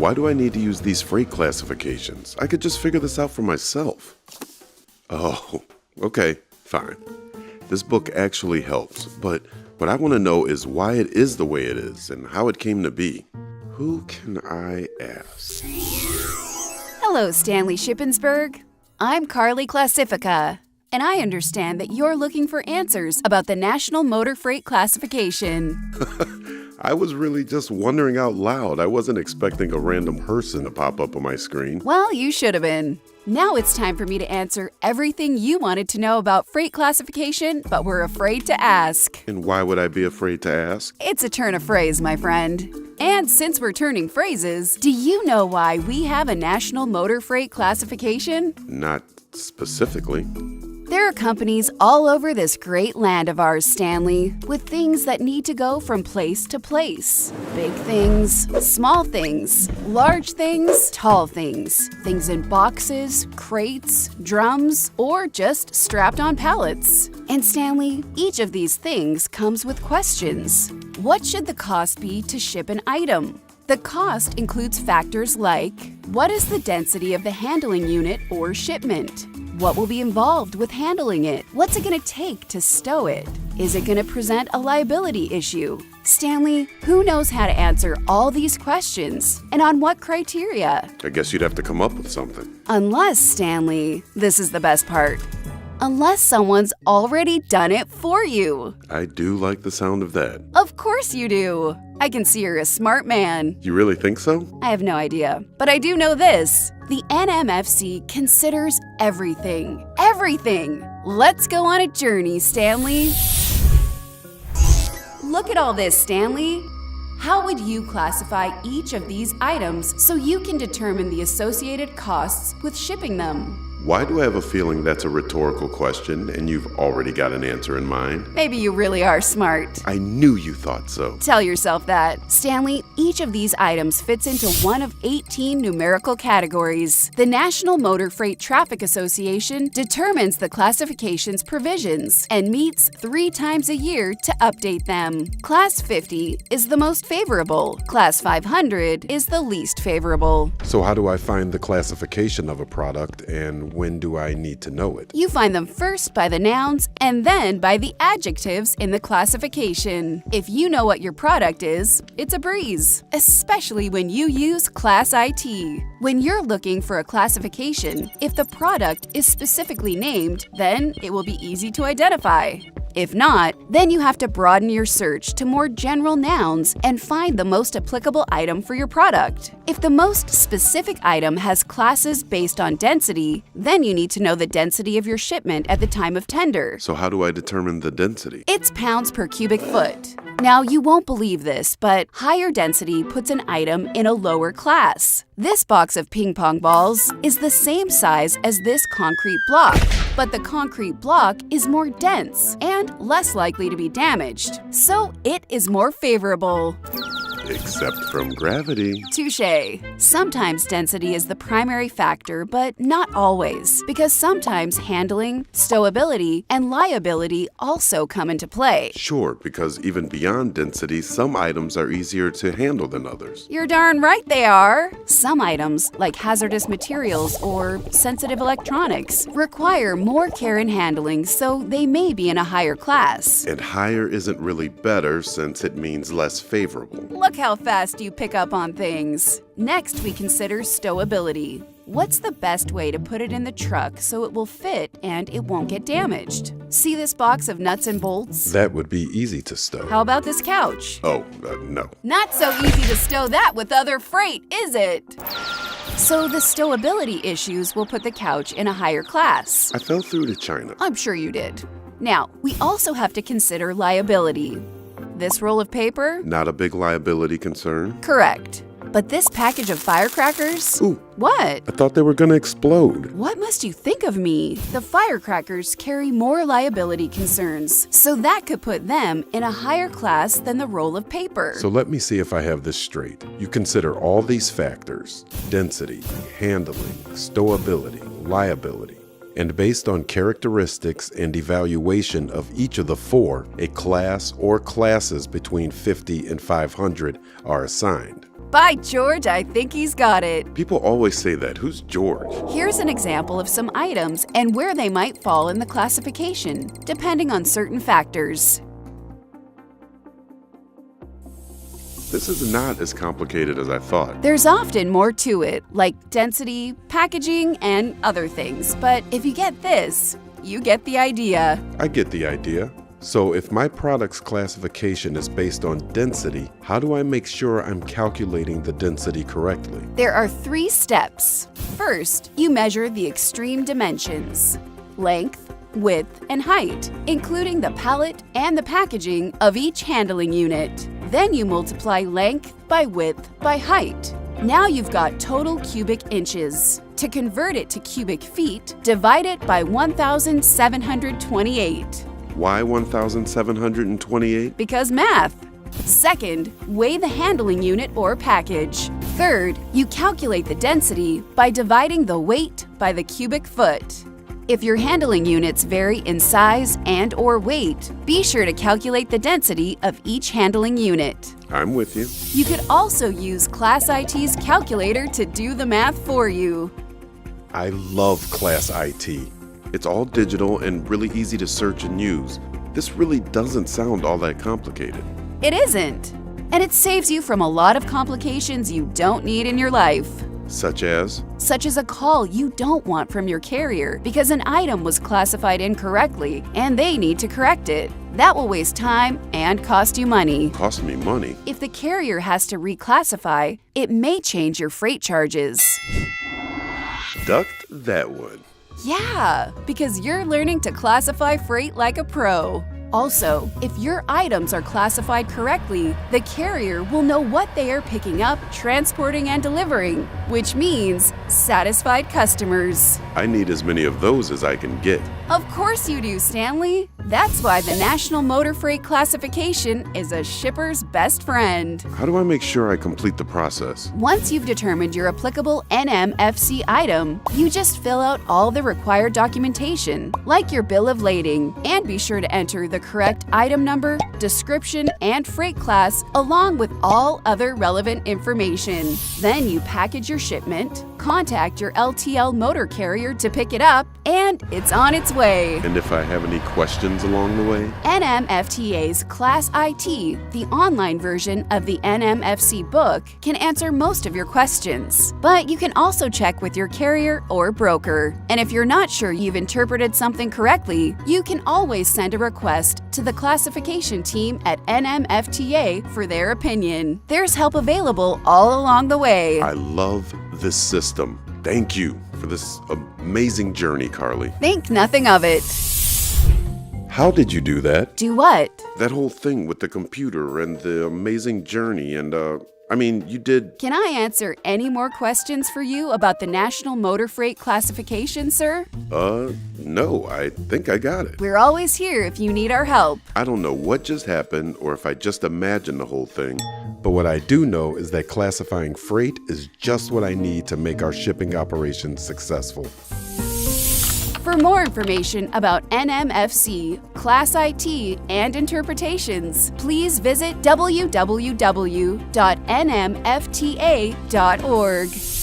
Why do I need to use these freight classifications? I could just figure this out for myself. Oh, okay, fine. This book actually helps, but what I want to know is why it is the way it is and how it came to be. Who can I ask? Hello, Stanley Shippensburg. I'm Carly Classifica, and I understand that you're looking for answers about the National Motor Freight Classification. I was really just wondering out loud. I wasn't expecting a random person to pop up on my screen. Well, you should have been. Now it's time for me to answer everything you wanted to know about freight classification, but were afraid to ask. And why would I be afraid to ask? It's a turn of phrase, my friend. And since we're turning phrases, do you know why we have a National Motor Freight Classification? Not specifically. There are companies all over this great land of ours, Stanley, with things that need to go from place to place. Big things, small things, large things, tall things, things in boxes, crates, drums, or just strapped on pallets. And Stanley, each of these things comes with questions. What should the cost be to ship an item? The cost includes factors like, what is the density of the handling unit or shipment? What will be involved with handling it? What's it going to take to stow it? Is it going to present a liability issue? Stanley, who knows how to answer all these questions and on what criteria? I guess you'd have to come up with something. Unless, Stanley, this is the best part, unless someone's already done it for you. I do like the sound of that. Of course you do. I can see you're a smart man. You really think so? I have no idea, but I do know this. The NMFC considers everything. Everything! Let's go on a journey, Stanley. Look at all this, Stanley. How would you classify each of these items so you can determine the associated costs with shipping them? Why do I have a feeling that's a rhetorical question and you've already got an answer in mind? Maybe you really are smart. I knew you thought so. Tell yourself that. Stanley, each of these items fits into one of 18 numerical categories. The National Motor Freight Traffic Association determines the classification's provisions and meets 3 times a year to update them. Class 50 is the most favorable. Class 500 is the least favorable. So how do I find the classification of a product and when do I need to know it? You find them first by the nouns and then by the adjectives in the classification. If you know what your product is, it's a breeze, especially when you use Class IT. When you're looking for a classification, if the product is specifically named, then it will be easy to identify. If not, then you have to broaden your search to more general nouns and find the most applicable item for your product. If the most specific item has classes based on density, then you need to know the density of your shipment at the time of tender. So how do I determine the density? It's pounds per cubic foot. Now, you won't believe this, but higher density puts an item in a lower class. This box of ping pong balls is the same size as this concrete block, but the concrete block is more dense and less likely to be damaged, so it is more favorable. Except from gravity. Touché. Sometimes density is the primary factor, but not always, because sometimes handling, stowability, and liability also come into play. Sure, because even beyond density, some items are easier to handle than others. You're darn right they are. Some items, like hazardous materials or sensitive electronics, require more care in handling, so they may be in a higher class. And higher isn't really better since it means less favorable. Look how fast you pick up on things. Next, we consider stowability. What's the best way to put it in the truck so it will fit and it won't get damaged? See this box of nuts and bolts? That would be easy to stow. How about this couch? Oh, no. Not so easy to stow that with other freight, is it? So the stowability issues will put the couch in a higher class. I fell through to China. I'm sure you did. Now, we also have to consider liability. This roll of paper? Not a big liability concern. Correct. But this package of firecrackers? Ooh. What? I thought they were gonna explode. What must you think of me? The firecrackers carry more liability concerns, so that could put them in a higher class than the roll of paper. So let me see if I have this straight. You consider all these factors: density, handling, stowability, liability. And based on characteristics and evaluation of each of the 4, a class or classes between 50 and 500 are assigned. By George, I think he's got it. People always say that. Who's George? Here's an example of some items and where they might fall in the classification, depending on certain factors. This is not as complicated as I thought. There's often more to it, like density, packaging, and other things. But if you get this, you get the idea. I get the idea. So if my product's classification is based on density, how do I make sure I'm calculating the density correctly? There are 3 steps. First, you measure the extreme dimensions: length, width, and height, including the pallet and the packaging of each handling unit. Then you multiply length by width by height. Now you've got total cubic inches. To convert it to cubic feet, divide it by 1,728. Why 1,728? Because math. Second, weigh the handling unit or package. Third, you calculate the density by dividing the weight by the cubic foot. If your handling units vary in size and/or weight, be sure to calculate the density of each handling unit. I'm with you. You could also use Class IT's calculator to do the math for you. I love Class IT. It's all digital and really easy to search and use. This really doesn't sound all that complicated. It isn't. And it saves you from a lot of complications you don't need in your life. Such as? Such as a call you don't want from your carrier because an item was classified incorrectly and they need to correct it. That will waste time and cost you money. Cost me money? If the carrier has to reclassify, it may change your freight charges. Ducked that one. Yeah, because you're learning to classify freight like a pro. Also, if your items are classified correctly, the carrier will know what they are picking up, transporting, and delivering, which means satisfied customers. I need as many of those as I can get. Of course you do, Stanley. That's why the National Motor Freight Classification is a shipper's best friend. How do I make sure I complete the process? Once you've determined your applicable NMFC item, you just fill out all the required documentation, like your bill of lading, and be sure to enter the correct item number, description, and freight class, along with all other relevant information. Then you package your shipment, contact your LTL motor carrier to pick it up, and it's on its way. And if I have any questions along the way? NMFTA's Class IT, the online version of the NMFC book, can answer most of your questions. But you can also check with your carrier or broker. And if you're not sure you've interpreted something correctly, you can always send a request to the classification team at NMFTA for their opinion. There's help available all along the way. I love this system. Thank you for this amazing journey, Carly. Think nothing of it. How did you do that? Do what? That whole thing with the computer and the amazing journey and, you did... Can I answer any more questions for you about the National Motor Freight Classification, sir? No, I think I got it. We're always here if you need our help. I don't know what just happened or if I just imagined the whole thing, but what I do know is that classifying freight is just what I need to make our shipping operations successful. For more information about NMFC, Class IT, and interpretations, please visit www.nmfta.org.